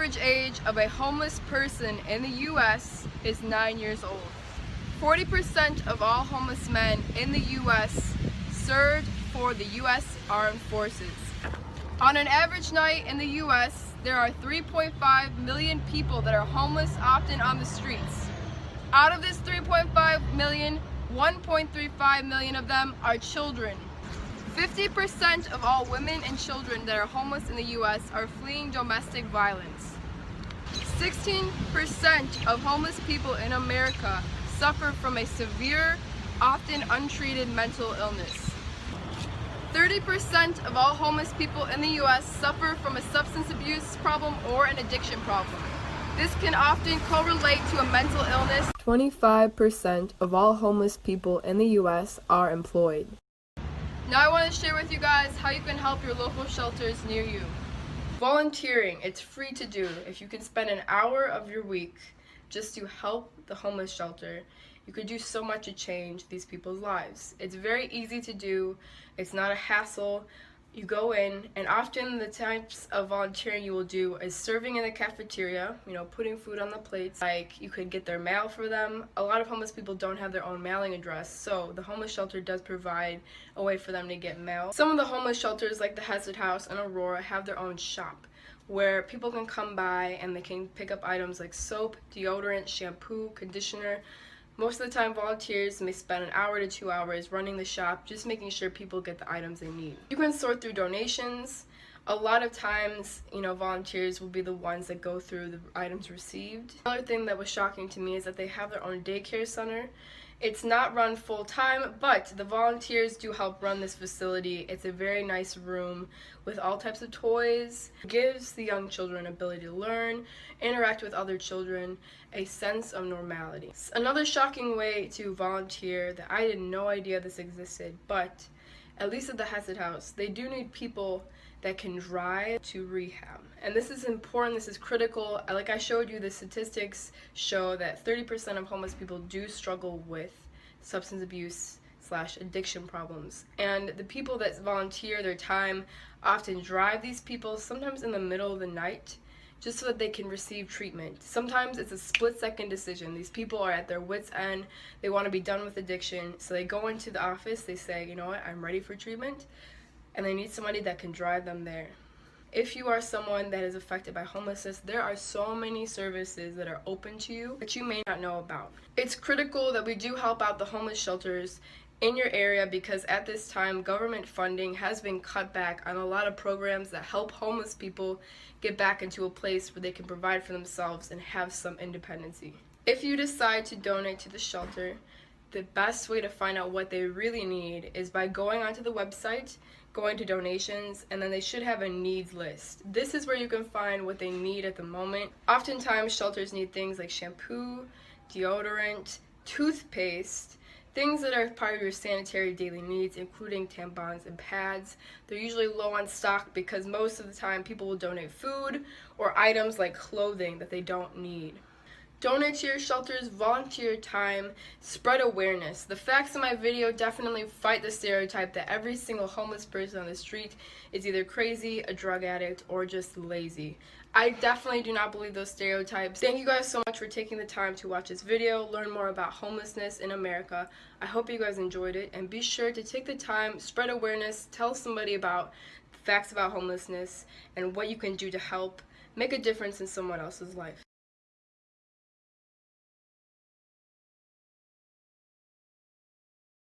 average age of a homeless person in the U.S. is 9 years old. 40% of all homeless men in the U.S. served for the U.S. Armed Forces. On an average night in the U.S., there are 3.5 million people that are homeless, often on the streets. Out of this 3.5 million, 1.35 million of them are children. 50% of all women and children that are homeless in the U.S. are fleeing domestic violence. 16% of homeless people in America suffer from a severe, often untreated mental illness. 30% of all homeless people in the U.S. suffer from a substance abuse problem or an addiction problem. This can often correlate to a mental illness. 25% of all homeless people in the U.S. are employed. Now I want to share with you guys how you can help your local shelters near you. Volunteering, it's free to do. If you can spend an hour of your week just to help the homeless shelter, you could do so much to change these people's lives. It's very easy to do. It's not a hassle. You go in, and often the types of volunteering you will do is serving in the cafeteria, putting food on the plates. Like, you could get their mail for them. A lot of homeless people don't have their own mailing address, so the homeless shelter does provide a way for them to get mail. Some of the homeless shelters, like the Hazard House and Aurora, have their own shop where people can come by and they can pick up items like soap, deodorant, shampoo, conditioner. Most of the time, volunteers may spend an hour to 2 hours running the shop, just making sure people get the items they need. You can sort through donations. A lot of times, volunteers will be the ones that go through the items received. Another thing that was shocking to me is that they have their own daycare center. It's not run full-time, but the volunteers do help run this facility. It's a very nice room with all types of toys. It gives the young children ability to learn, interact with other children, a sense of normality. Another shocking way to volunteer that I had no idea this existed, but at least at the Hazard House, they do need people that can drive to rehab. And this is important, this is critical. Like I showed you, the statistics show that 30% of homeless people do struggle with substance abuse / addiction problems. And the people that volunteer their time often drive these people, sometimes in the middle of the night, just so that they can receive treatment. Sometimes it's a split-second decision. These people are at their wits' end. They want to be done with addiction, so they go into the office, they say, you know what, I'm ready for treatment, and they need somebody that can drive them there. If you are someone that is affected by homelessness, there are so many services that are open to you that you may not know about. It's critical that we do help out the homeless shelters in your area, because at this time government funding has been cut back on a lot of programs that help homeless people get back into a place where they can provide for themselves and have some independency. If you decide to donate to the shelter, the best way to find out what they really need is by going onto the website, going to donations, and then they should have a needs list. This is where you can find what they need at the moment. Oftentimes shelters need things like shampoo, deodorant, toothpaste, things that are part of your sanitary daily needs, including tampons and pads. They're usually low on stock because most of the time people will donate food or items like clothing that they don't need. Donate to your shelters, volunteer time, spread awareness. The facts in my video definitely fight the stereotype that every single homeless person on the street is either crazy, a drug addict, or just lazy. I definitely do not believe those stereotypes. Thank you guys so much for taking the time to watch this video, learn more about homelessness in America. I hope you guys enjoyed it, and be sure to take the time, spread awareness, tell somebody about facts about homelessness and what you can do to help make a difference in someone else's life.